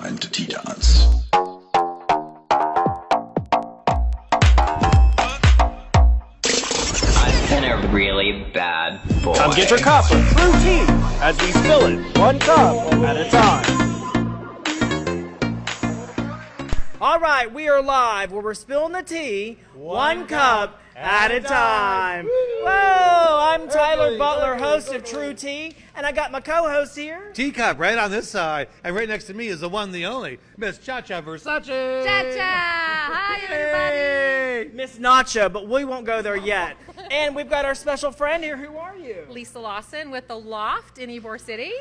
time to tea dance. I've been a really bad boy. Come get your cup of TRU Tea as we spill it one cup at a time. All right, we are live where we're spilling the tea one cup at a time. Whoa, I'm Tyler Butler, host of TRU T, and I got my co-host here. Tea Cup right on this side, and right next to me is the one, the only, Miss Cha Cha Versace. Cha Cha! Hi, everybody. Miss Nacha, but we won't go there yet. And we've got our special friend here. Who are you? Lisa Lawson with the LOFT in Ybor City.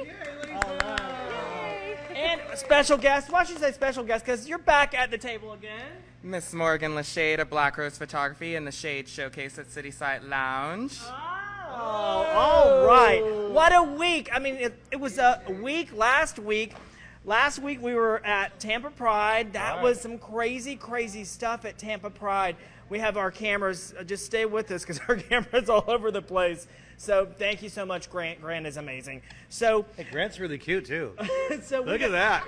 And a special guest. Why should you say special guest? Because you're back at the table again. Miss Morgan LeShade of Black Rose Photography and the Shade Showcase at Cityside Lounge. Oh, all right. What a week. I mean, it was a week last week. Last week we were at Tampa Pride. That was some crazy, crazy stuff at Tampa Pride. We have our cameras. Just stay with us because our camera's all over the place. So thank you so much, Grant. Grant is amazing. So Hey, Grant's really cute, too. so Look at that.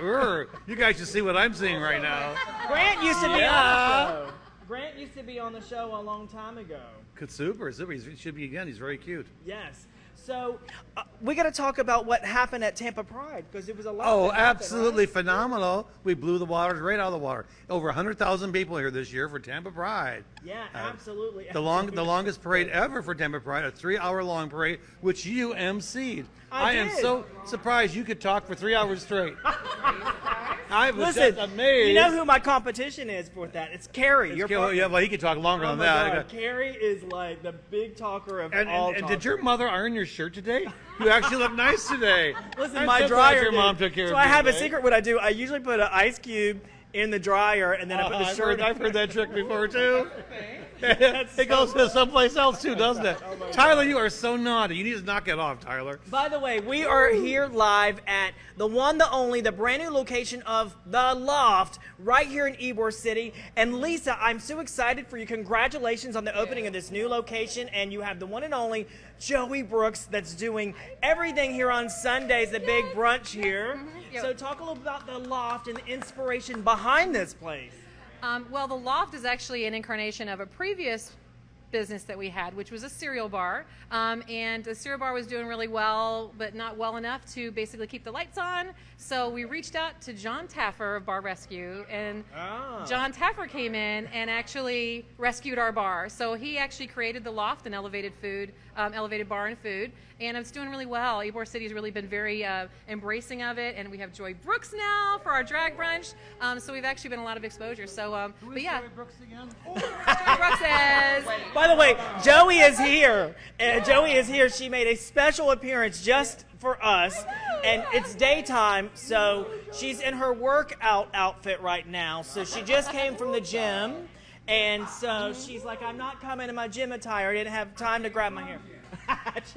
You guys should see what I'm seeing right now. Grant used to be on the show. Grant used to be on the show a long time ago. Super. He should be again. He's very cute. Yes. So we got to talk about what happened at Tampa Pride because it was a lot. Oh, that happened, absolutely right? phenomenal. We blew the waters right out of the water. Over 100,000 people here this year for Tampa Pride. Yeah, absolutely. The longest parade ever for Tampa Pride, a 3-hour-long parade, which you emceed. I am did. so surprised you could talk for 3 hours straight. I was Listen, just amazed. you know who my competition is for that? It's Carrie. Your partner. Yeah, well, he could talk longer Oh than my that. God. Carrie is like the big talker of all And talkers. did your mother iron your shirt today? You actually look nice today. Listen, I'm my so glad dryer your did. mom took care So of I you have a today. secret. What I do, I usually put an ice cube in the dryer, and then I put the shirt. I've heard that trick before too. It goes to someplace else too, doesn't it? Tyler, you are so naughty. You need to knock it off, Tyler. By the way, we are here live at the one, the only, the brand new location of the LOFT right here in Ybor City. And Lisa, I'm so excited for you. Congratulations on the opening of this new location. And you have the one and only Joey Brooks that's doing everything here on Sundays, the big brunch here. So talk a little about the LOFT and the inspiration behind this place. Well, the LOFT is actually an incarnation of a previous business that we had, which was a cereal bar. And the cereal bar was doing really well, but not well enough to basically keep the lights on. So we reached out to John Taffer of Bar Rescue, and John Taffer came in and actually rescued our bar. So he actually created the LOFT, an elevated bar and food, and it's doing really well. Ybor City's really been very embracing of it, and we have Joy Brooks now for our drag brunch. So we've actually been a lot of exposure. So, but yeah. Joey Brooks again? Joy Brooks is. By the way, Joey is here. Joey is here. She made a special appearance just for us, and it's daytime, so she's in her workout outfit right now. So she just came from the gym, and so she's like, I'm not coming in my gym attire. I didn't have time to grab my hair.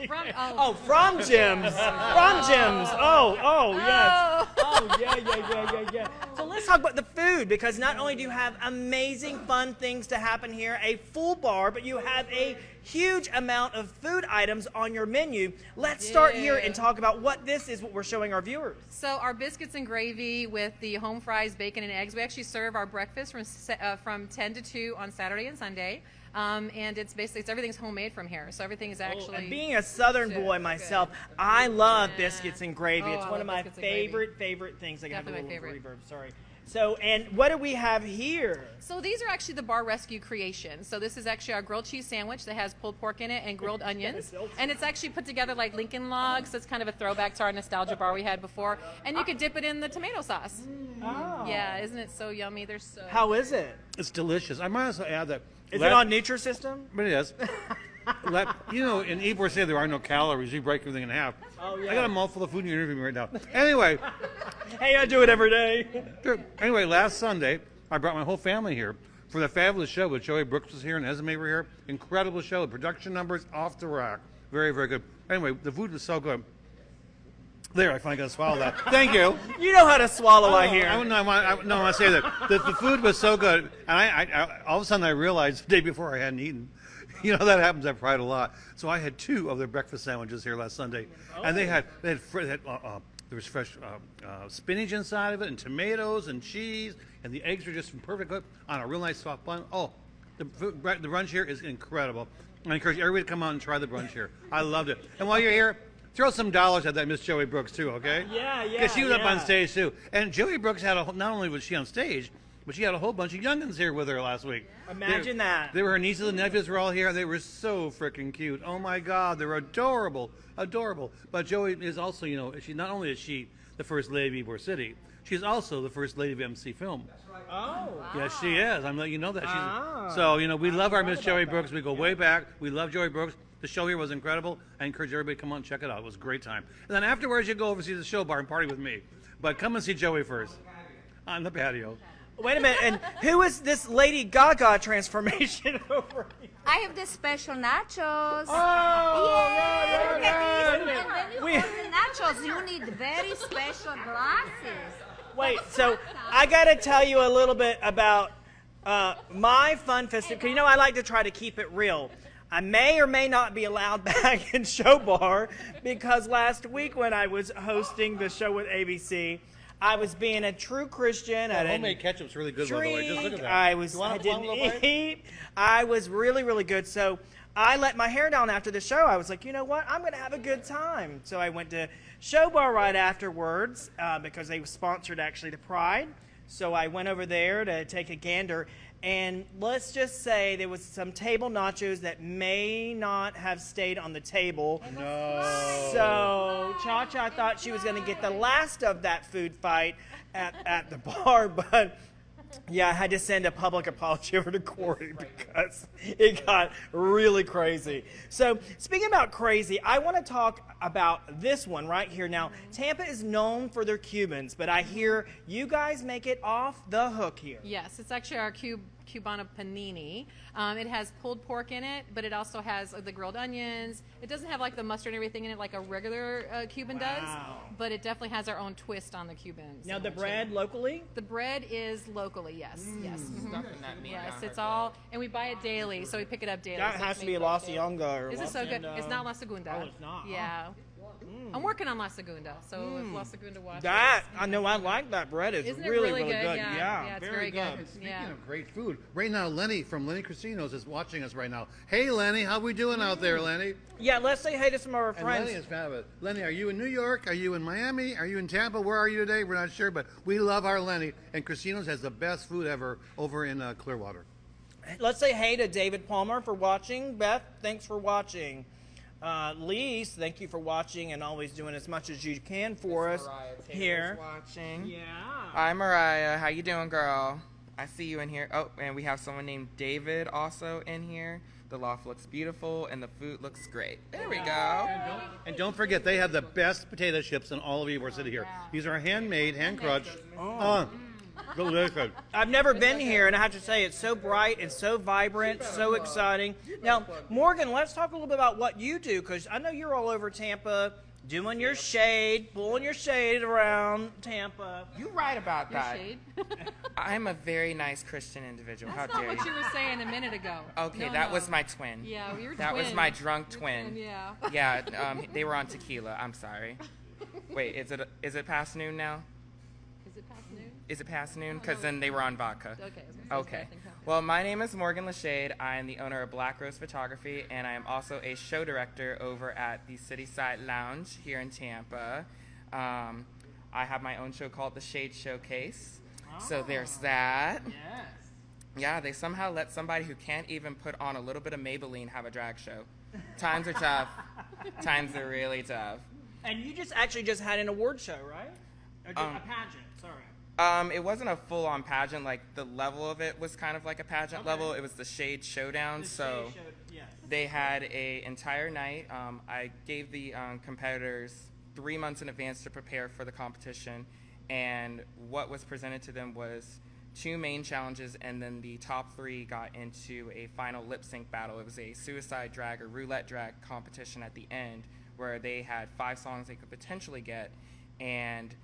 From gyms. From gyms. Oh, yes. Oh, yeah. So let's talk about the food, because not only do you have amazing, fun things to happen here, a full bar, but you have a huge amount of food items on your menu. Let's start here and talk about what we're showing our viewers. So our biscuits and gravy with the home fries, bacon, and eggs. We actually serve our breakfast from 10 to 2 on Saturday and Sunday. And it's everything's homemade from here. So everything is actually... And being a Southern boy myself, I love biscuits and gravy. It's one of my favorite things. I got a little reverb, sorry. So, and what do we have here? So these are actually the Bar Rescue creations. So this is actually our grilled cheese sandwich that has pulled pork in it and grilled onions. And it's actually put together like Lincoln logs. So it's kind of a throwback to our nostalgia bar we had before. And you could dip it in the tomato sauce. Oh. Yeah, isn't it so yummy? They're so... How is it? It's delicious. I might also add that. Is it on Nutrisystem? But it is. You know, in Ybor City there are no calories. You break everything in half. Oh, yeah. I got a mouthful of food and you're interviewing me right now. Anyway. Hey, I do it every day. Anyway, last Sunday, I brought my whole family here for the fabulous show with Joey Brooks was here and Esme were here. Incredible show. The production numbers off the rack. Very, very good. Anyway, the food was so good. There, I finally got to swallow that. Thank you. You know how to swallow, I hear. I want to say that the food was so good, and I all of a sudden I realized the day before I hadn't eaten. You know, that happens at Pride a lot. So I had 2 of their breakfast sandwiches here last Sunday, and they had There was fresh spinach inside of it, and tomatoes and cheese, and the eggs were just perfect cooked on a real nice soft bun. Oh, the brunch here is incredible. I encourage everybody to come out and try the brunch here. I loved it. And while you're here, throw some dollars at that Miss Joey Brooks too, okay? Yeah. Because she was up on stage too. And Joey Brooks had not only was she on stage, but she had a whole bunch of youngins here with her last week. Imagine that. They were her nieces and nephews were all here. They were so freaking cute. Oh my God, they were adorable. But Joey is also, she not only is she the first lady of Ybor City, she's also the first lady of MC Film. Oh. Yes, she is. I'm letting you know that. So, we love our Miss Joey Brooks. We go way back. We love Joey Brooks. The show here was incredible. I encourage everybody to come on and check it out. It was a great time. And then afterwards, you go over to see the show bar and party with me. But come and see Joey first on the patio. Wait a minute. And who is this Lady Gaga transformation over here? I have the special nachos. Oh, Yay! Look at these. right. And when you order nachos, you need very special glasses. Wait, so I got to tell you a little bit about my fun festival. Because, I like to try to keep it real. I may or may not be allowed back in Show Bar because last week when I was hosting the show with ABC, I was being a true Christian. I didn't homemade ketchup's really good, by the way. Just look at that. I didn't eat. I was really, really good. So I let my hair down after the show. I was like, you know what? I'm going to have a good time. So I went to Show Bar right afterwards because they sponsored actually the Pride. So I went over there to take a gander. And let's just say there was some table nachos that may not have stayed on the table. No. So Cha Cha thought she was going to get the last of that food fight at the bar, but yeah, I had to send a public apology over to Corey because it got really crazy. So speaking about crazy, I want to talk about this one right here. Now, Tampa is known for their Cubans, but I hear you guys make it off the hook here. Yes, it's actually our Cubana panini. It has pulled pork in it, but it also has the grilled onions. It doesn't have like the mustard and everything in it like a regular Cuban does, but it definitely has our own twist on the Cubans. Now the bread locally? The bread is locally, yes. Yes. Mm-hmm. Stuffing that meat Yes, down it's her all, and we buy it daily, so we pick it up daily. That so has it's to be made a fresh La daily. Segunda. Or Is it so good? It's not La Segunda. Oh, it's not. Yeah. I'm working on La Segunda, so if La Segunda watches. I know I like that bread. It's Isn't it really, really really good? good. Yeah, it's very good. Speaking Yeah. of great food, right now Lenny from Lenny Cristino's is watching us right now. Hey Lenny, how we doing out there, Lenny? Yeah, let's say hey to some of our And friends. Lenny is fabulous. Lenny, are you in New York? Are you in Miami? Are you in Tampa? Where are you today? We're not sure, but we love our Lenny. And Cristino's has the best food ever over in Clearwater. Let's say hey to David Palmer for watching. Beth, thanks for watching. Lise, thank you for watching and always doing as much as you can for us Mariah Taylor's here. watching. Yeah. Hi, Mariah. How you doing, girl? I see you in here. Oh, and we have someone named David also in here. The loft looks beautiful, and the food looks great. There we go. And don't forget, they have the best potato chips in all of Ybor City here. These are handmade, hand crushed. Delicious. I've never been here, and I have to say it's so bright and so vibrant, so exciting. Now, Morgan, let's talk a little bit about what you do, because I know you're all over Tampa doing your shade, pulling your shade around Tampa. You right about Your that. shade. I'm a very nice Christian individual. That's How not dare what you? you were saying a minute ago. Okay, No, that no. was my twin. Yeah, your That was twin. my drunk Your twin. Yeah. Yeah, they were on tequila. I'm sorry. Wait, is it past noon now? Is it past noon? Is it past noon? Because then they were on vodka. Okay. Okay. Well, my name is Morgan LeShade. I am the owner of Black Rose Photography, and I am also a show director over at the Cityside Lounge here in Tampa. I have my own show called The Shade Showcase. So there's that. Yes. Yeah, they somehow let somebody who can't even put on a little bit of Maybelline have a drag show. Times are tough. Times are really tough. And you just had an award show, right? Or just a pageant, sorry. It wasn't a full-on pageant. Like, the level of it was kind of like a pageant level. It was the Shade Showdown. So Yes. they had an entire night. I gave the competitors 3 months in advance to prepare for the competition. And what was presented to them was 2 main challenges, and then the top 3 got into a final lip sync battle. It was a suicide drag or roulette drag competition at the end, where they had 5 songs they could potentially get, and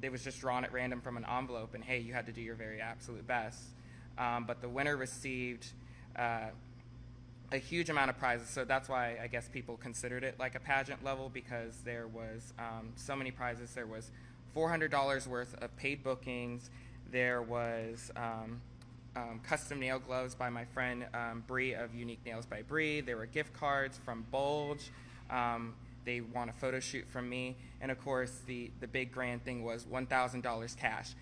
it was just drawn at random from an envelope, and hey, you had to do your very absolute best. But the winner received a huge amount of prizes, so that's why I guess people considered it like a pageant level, because there was so many prizes. There was $400 worth of paid bookings. There was custom nail gloves by my friend Bree of Unique Nails by Bree. There were gift cards from Bulge. They want a photo shoot from me. And of course, the big grand thing was $1,000 cash.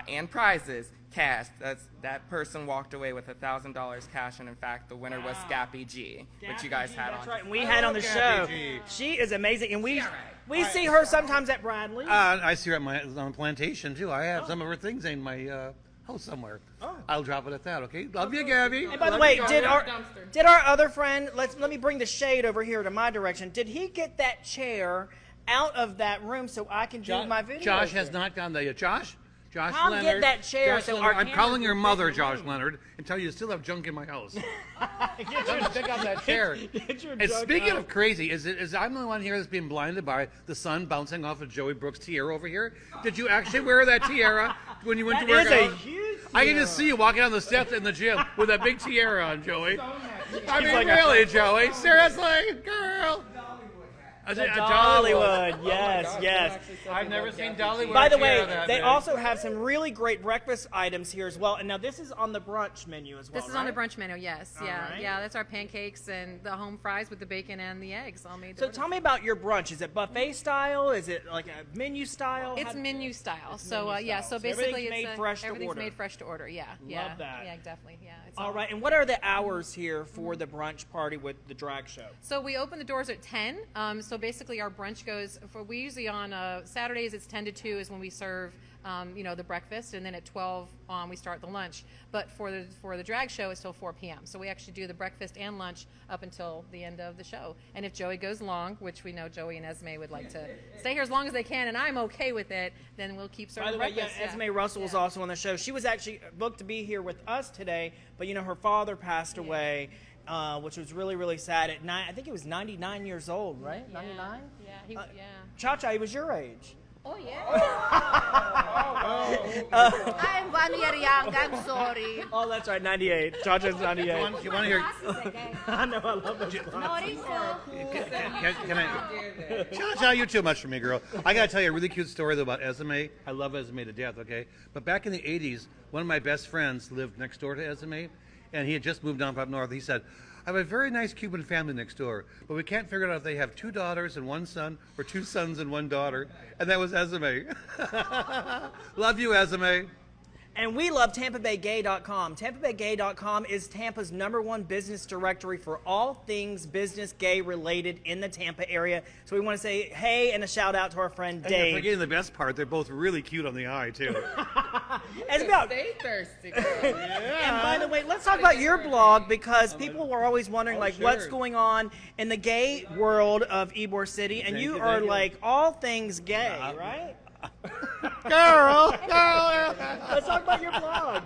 And prizes, cash. That person walked away with $1,000 cash, and in fact, the winner was Scappy G, which you guys had on. That's right, and we had on the show. She is amazing, and we see her sometimes at Bradley. I see her at my on plantation too. I have some of her things in my house somewhere. I'll drop it at that. Okay, love you, Gabby. And by the way, did our other friend? Let me bring the shade over here to my direction. Did he get that chair out of that room so I can do my video? Josh has not gone there yet. Josh I'll Leonard. Get that chair. So I'm calling your mother, Josh Leonard, and tell you still have junk in my house. Pick up that chair. And speaking of crazy, is I'm the one here that's being blinded by the sun bouncing off of Joey Brooks' tiara over here? Did you actually wear that tiara when you went to work out? That is a huge tiara. I can just see you walking down the steps in the gym with that big tiara on, Joey. I mean, like really, Joey? Seriously? Girl? Dollywood, yes. I've never seen Dollywood. By the way, they also have some really great breakfast items here as well. And now this is on the brunch menu as well. This is on the brunch menu, yes. Right. Yeah, that's our pancakes and the home fries with the bacon and the eggs all made. So tell me about your brunch. Is it buffet style? Is it like a menu style? It's menu style. So so basically everything's made fresh to order. Everything's made fresh to order. Yeah. Love that. Yeah, definitely. Yeah. It's all right. And what are the hours here for the brunch party with the drag show? So we open the doors at 10. So basically our brunch goes we usually on Saturdays it's 10 to 2 is when we serve the breakfast, and then at 12 we start the lunch. But for the drag show it's till 4 p.m. So we actually do the breakfast and lunch up until the end of the show. And if Joey goes long, which we know Joey and Esme would like to stay here as long as they can, and I'm okay with it, then we'll keep serving breakfast. Esme Russell was also on the show. She was actually booked to be here with us today, but her father passed away. Which was really, really sad. I think he was 99 years old, right? 99? Yeah. Cha Cha, he was your age. Oh, yeah. I'm 1 year young. I'm sorry. Oh, that's right, 98. Cha Cha's 98. You want to hear? I know, I love it. Can I? Cha Cha, you're too much for me, girl. I got to tell you a really cute story though about Esme. I love Esme to death, okay? But back in the 80s, one of my best friends lived next door to Esme. And he had just moved on up north. He said, I have a very nice Cuban family next door, but we can't figure out if they have 2 daughters and 1 son or 2 sons and 1 daughter. And that was Esme. Love you, Esme. And we love TampaBayGay.com. TampaBayGay.com is Tampa's #1 business directory for all things business gay related in the Tampa area. So we want to say hey and a shout out to our friend Dave. And you're forgetting the best part. They're both really cute on the eye, too. Stay thirsty, girl. And by the way, let's talk about your blog, because people were always wondering what's going on in the gay world of Ybor City, and you are like all things gay, right? Girl. Let's talk about your blog.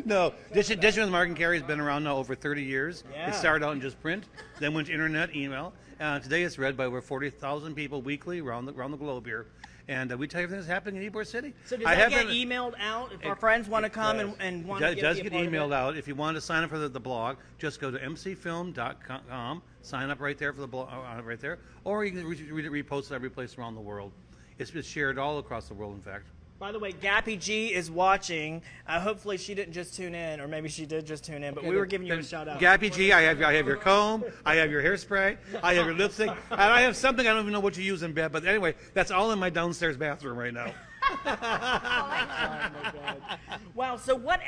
No, Dishing with Mark Carrie has been around now over 30 years. Yeah. It started out in just print, then went to internet, email. Today it's read by over 40,000 people weekly around the globe here. And we tell you everything that's happening in Ybor City. So does that get emailed out if our friends want to come and want to It does get emailed out. If you want to sign up for the blog, just go to mcfilm.com, sign up right there for the blog, right there, or you can repost it every place around the world. It's been shared all across the world, in fact. By the way, Gappy G is watching. Hopefully she didn't just tune in, or maybe she did just tune in, but we were giving you a shout out. Gappy G, I have your comb, I have your hairspray, I have your lipstick, and I have something I don't even know what you use in bed, but anyway, that's all in my downstairs bathroom right now. Wow, so what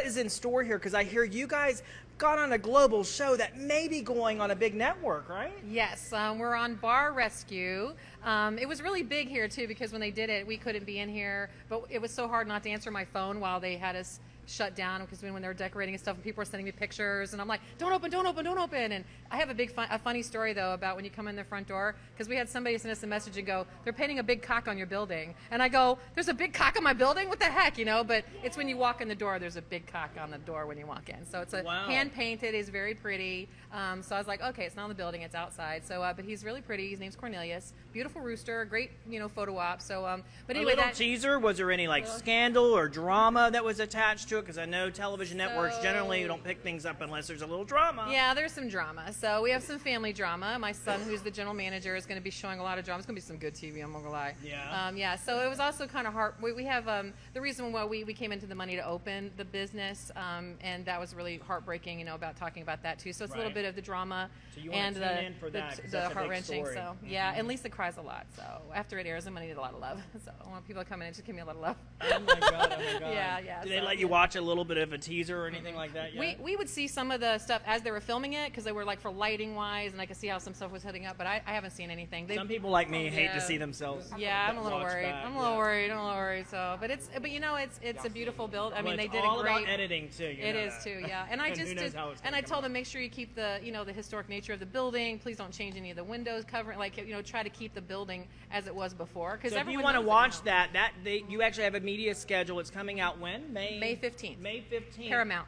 is in store here? Because I hear you guys got on a global show that may be going on a big network, right? Yes, we're on Bar Rescue. It was really big here too, because when they did it, we couldn't be in here, but it was so hard not to answer my phone while they had us shut down, because when they were decorating and stuff, and people were sending me pictures, and I'm like, don't open. And I have a funny story though about when you come in the front door, because we had somebody send us a message and go, they're painting a big cock on your building, and I go, there's a big cock on my building? What the heck, But it's when when you walk in the door, there's a big cock on the door when you walk in. So it's a hand painted. He's very pretty. So I was like, okay, it's not in the building, it's outside. So, but he's really pretty. His name's Cornelius. Beautiful rooster. Great, photo op. So, but anyway, a little teaser. Was there any scandal or drama that was attached to it? Because I know television networks generally don't pick things up unless there's a little drama. Yeah, there's some drama. So we have some family drama. My son, who's the general manager, is going to be showing a lot of drama. It's going to be some good TV. I'm not gonna lie. Yeah. So it was also kind of hard. We have the reason why we came into the money to open the business, and that was really heartbreaking. About talking about that too. So it's a little bit of the drama and the heart wrenching. So yeah, and Lisa cries a lot. So after it airs, I'm gonna need a lot of love. So I want people to come in and just give me a lot of love. Oh my god! Yeah. Did they let you watch a little bit of a teaser or anything like that yet? We would see some of the stuff as they were filming it because they were for lighting wise, and I could see how some stuff was heading up. But I haven't seen anything. Some people like me hate to see themselves. Yeah, I'm a little worried. I'm a little worried. So, but it's a beautiful build. I mean, they did all a great. About editing too. It is too, yeah. And I just did, and I told them make sure you keep the the historic nature of the building. Please don't change any of the windows, covering try to keep the building as it was before. Because if you want to watch that, you actually have a media schedule. It's coming out when May 15th. May 15th. Paramount.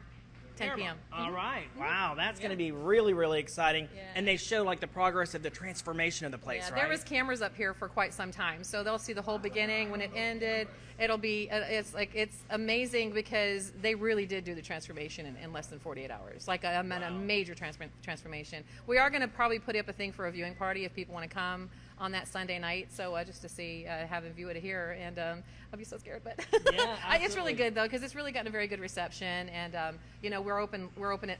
10 p.m. All right. Wow, that's going to be really, really exciting. Yeah. And they show the progress of the transformation of the place, right? There was cameras up here for quite some time, so they'll see the whole beginning when it ended. It'll be it's amazing because they really did do the transformation in less than 48 hours, a major transformation. We are going to probably put up a thing for a viewing party if people want to come on that Sunday night, so just to see, have a view it here, and I'll be so scared, but it's really good though because it's really gotten a very good reception, and we're open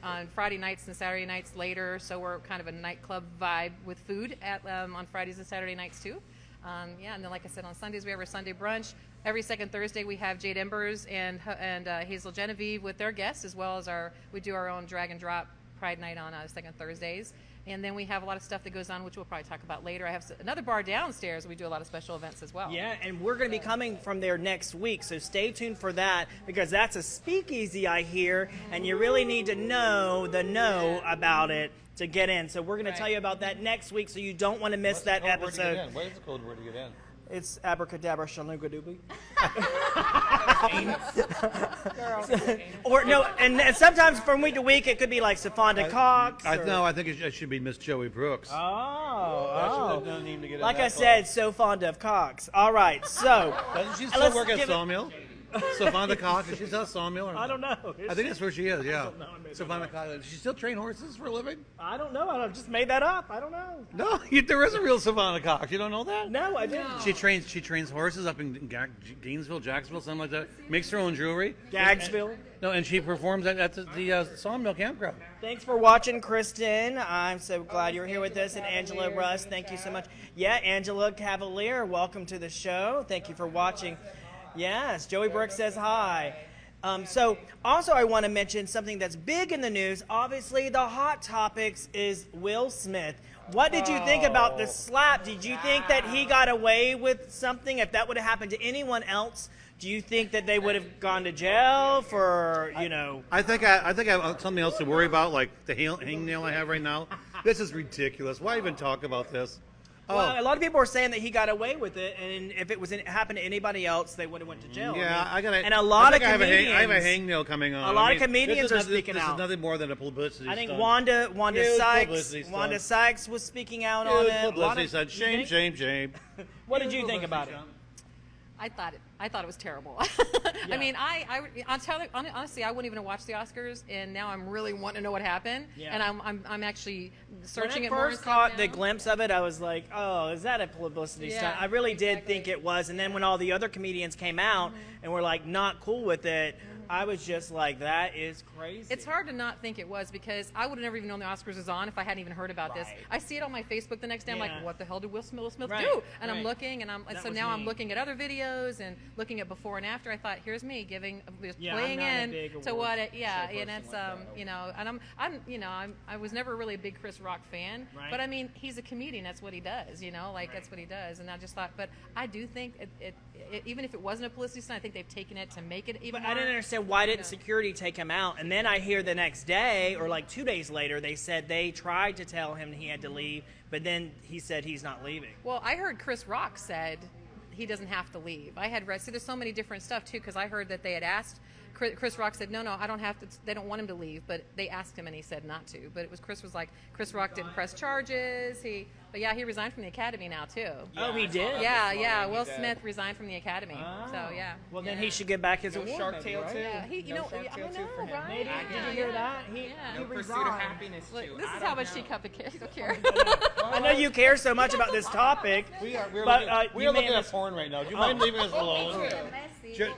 on Friday nights and Saturday nights later, so we're kind of a nightclub vibe with food on Fridays and Saturday nights too. And then like I said, on Sundays we have our Sunday brunch. Every second Thursday we have Jade Embers and Hazel Genevieve with their guests, as well as we do our own drag and drop Pride night on second Thursdays. And then we have a lot of stuff that goes on, which we'll probably talk about later. I have another bar downstairs. We do a lot of special events as well. Yeah, and we're going to be coming from there next week, so stay tuned for that because that's a speakeasy, I hear, and you really need to know about it to get in. So we're going to tell you about that next week, so you don't want to miss that episode. What is the code word to get in? It's abracadabra shalunga doobly. Or no, and sometimes from week to week it could be like Safanda Cox. No, I think it should be Miss Joey Brooks. Oh. No need to get in like that I said, so fond of Cox. All right, so doesn't she still work at Sawmill? Safanda Cox, is she still at Sawmill? I don't know. I think that's where she is, yeah. Safanda Cox. Does she still train horses for a living? I don't know. I just made that up. I don't know. No, there is a real Safanda Cox. You don't know that? No, I didn't. No. She trains horses up in Gainesville, Jacksonville, something like that. Makes her own jewelry. Gagsville. No, and she performs at the Sawmill Campground. Thanks for watching, Kristen. I'm so glad you're here with us. And Angela Russ, thank you so much. Yeah, Angela Cavalier, welcome to the show. Thank you for watching. Yes, Joey Brooks says hi. So also I want to mention something that's big in the news. Obviously, the hot topics is Will Smith. What did you think about the slap? Did you think that he got away with something? If that would have happened to anyone else, do you think that they would have gone to jail for, I think I have something else to worry about, like the hangnail I have right now. This is ridiculous. Why even talk about this? Well, a lot of people are saying that he got away with it, and if it happened to anybody else, they would have went to jail. Yeah, and a lot of comedians. I have a hangnail coming on. A lot of comedians are speaking out. This is nothing more than a publicity stunt. I think Wanda Sykes was speaking out on it. Publicity stunt. Shame. What did you think about it? I thought it was terrible. I mean, honestly, I wouldn't even have watched the Oscars, and now I'm really wanting to know what happened. Yeah. And I'm actually searching it more. When I first caught the glimpse of it, I was like, oh, is that a publicity stunt? I really did think it was. And then when all the other comedians came out and were like not cool with it, I was just like, that is crazy. It's hard to not think it was because I would have never even known the Oscars was on if I hadn't even heard about this. I see it on my Facebook the next day. I'm like, what the hell did Will Smith do? And I'm looking, and I'm looking at other videos and looking at before and after. I thought, here's me playing in to what it, and it's and I was never really a big Chris Rock fan, but I mean, he's a comedian. That's what he does, that's what he does. And I just thought, but I do think it even if it wasn't a publicity stunt, I think they've taken it to make it even. But I didn't understand why didn't security take him out? And then I hear the next day or like 2 days later, they said they tried to tell him he had to leave, but then he said he's not leaving. Well, I heard Chris Rock said he doesn't have to leave. I had read, there's so many different stuff too, because I heard that they had asked Chris Rock said, no, I don't have to. They don't want him to leave, but they asked him and he said not to. But it was Chris Rock didn't press charges. He resigned from the Academy now too. Oh, he did? Yeah. Will Smith resigned from the Academy. So yeah. Well, then he should get back his award. Shark Tale right? too. Yeah, I know, right? Maybe. Did you hear that? He No Pursuit of resigned. Happiness Look, too. this I is don't how much know. Tea Cup don't care. I know you care so much about this topic. We're But, you looking may at porn right now. Do you mind leaving us alone?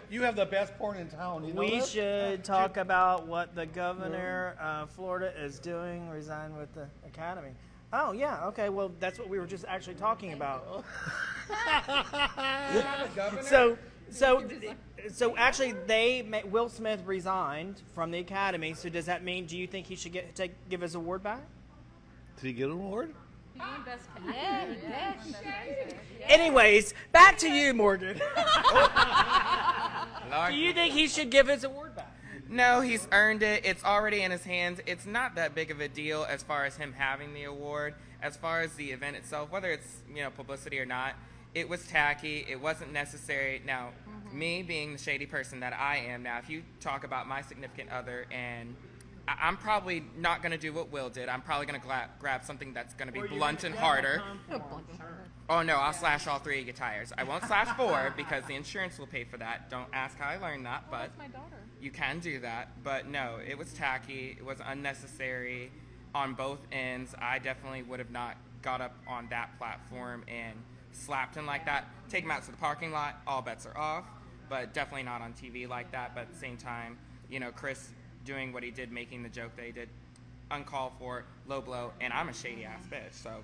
You have the best porn in town. You know We that? should talk about what the governor of Florida is doing, resign with the Academy. Oh, yeah, okay, well, that's what we were just actually talking about. So actually, Will Smith resigned from the Academy, so does that mean, do you think he should give his award back? Did he get an award? Anyways, back to you, Morgan. Lord. Do you think he should give his award back? No, he's earned it. It's already in his hands. It's not that big of a deal as far as him having the award. As far as the event itself, whether it's publicity or not, it was tacky. It wasn't necessary. Now, me being the shady person that I am now, if you talk about my significant other, and I'm probably not going to do what Will did. I'm probably going to grab something that's going to be blunt and harder. Oh, no, I'll slash all 3 of your tires. I won't slash 4 because the insurance will pay for that. Don't ask how I learned that, but you can do that. But no, it was tacky. It was unnecessary on both ends. I definitely would have not got up on that platform and slapped him like that. Take him out to the parking lot. All bets are off, but definitely not on TV like that. But at the same time, Chris doing what he did, making the joke that he did, uncalled for, low blow, and I'm a shady ass bitch, so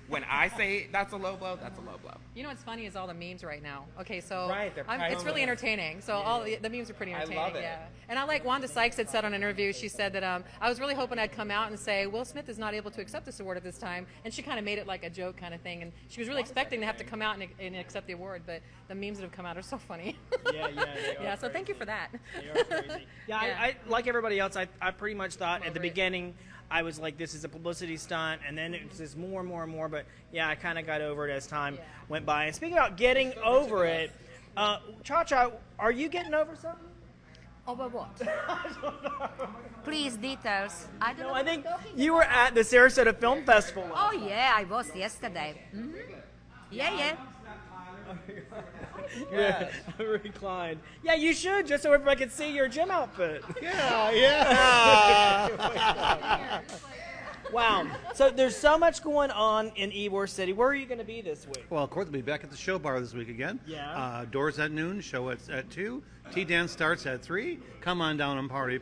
when I say that's a low blow, that's a low blow. You know what's funny is all the memes right now. Okay, so Right, they're it's really entertaining. So all the memes are pretty entertaining. love it. Yeah, and I like Wanda Sykes had said on an interview. She said that I was really hoping I'd come out and say Will Smith is not able to accept this award at this time, and she kind of made it like a joke kind of thing. And she was really expecting to have to come out and accept the award, but the memes that have come out are so funny. Yeah. Yeah, so thank you for that. They are crazy. Yeah, I like everybody else, I pretty much thought at the beginning, I was like, this is a publicity stunt, and then it was just more and more and more, but yeah, I kind of got over it as time went by. And speaking about getting over it, Cha Cha, are you getting over something? Over what? Please, details. I don't know. I think you were at the Sarasota Film Festival. Oh, yeah, I was yesterday. Mm-hmm. Yeah. Yeah, reclined. Yeah, you should, just so everybody can see your gym outfit. Yeah. Wow. So there's so much going on in Ybor City. Where are you going to be this week? Well, of course, we'll be back at the show bar this week again. Yeah. Doors at noon, show at 2. Tea dance starts at 3. Come on down and party.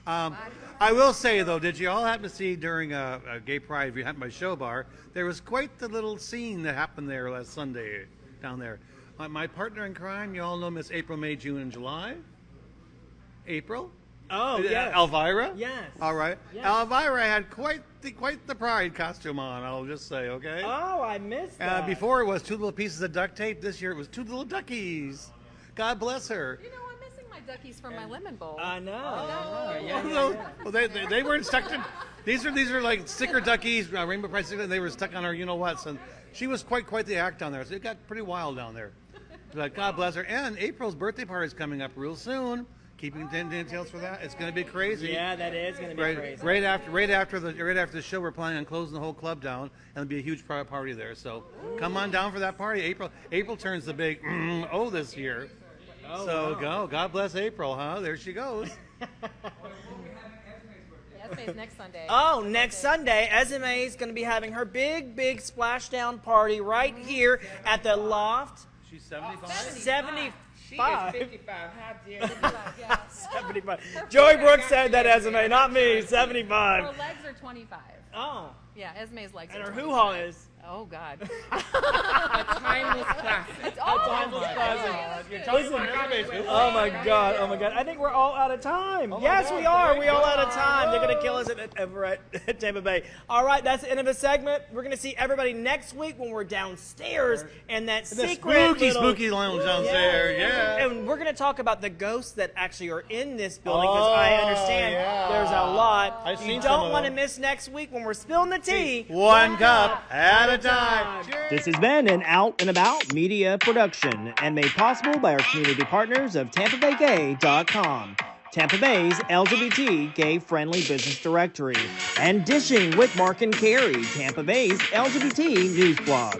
I will say, though, did you all happen to see during a gay pride, if you happened by show bar, there was quite the little scene that happened there last Sunday down there. My partner in crime, you all know Miss April, May, June, and July. April? Oh, yeah. Elvira? Yes. All right. Yes. Elvira had quite the pride costume on, I'll just say, okay? Oh, I missed that. Before it was 2 little pieces of duct tape. This year it was 2 little duckies. God bless her. You know, I'm missing my duckies from my lemon bowl. I know. Well, they weren't stuck to. These are like sticker duckies, Rainbow Pride sticker. They were stuck on her, you know what? And she was quite the act down there. So it got pretty wild down there. But God bless her. And April's birthday party is coming up real soon. Keeping details for that. It's going to be crazy. Yeah, that is going to be crazy. Right after the show, we're planning on closing the whole club down, and there'll be a huge private party there. So come on down for that party. April turns the big O this year. Oh, So wow. go. God bless April, huh? There she goes. Esme's next Sunday. Oh, next Sunday, Esme is going to be having her big splashdown party right here at the LOFT. She's 75. 75. She is 55. How dare you? 75. Joey Brooks said that, Esme, not me. 75. Her legs are 25. Oh. Yeah, Esme's legs And are her 25. hoo-ha is. Oh, God. A timeless classic. It's all timeless classic. Listen, Oh my God! Oh my God! I think we're all out of time. Yes, we are. We're all out of time. They're gonna kill us over at Tampa Bay. All right, that's the end of the segment. We're gonna see everybody next week when we're downstairs in that the secret spooky lounge downstairs. Yeah. And we're going to talk about the ghosts that actually are in this building because I understand there's a lot. I've You seen some don't of want to them. miss next week when we're spilling the tea. One cup at a time. This has been an Out and About media production and made possible by our community partners of TampaBayGay.com, Tampa Bay's LGBT gay-friendly business directory, and Dishing with Mark and Carrie, Tampa Bay's LGBT news blog.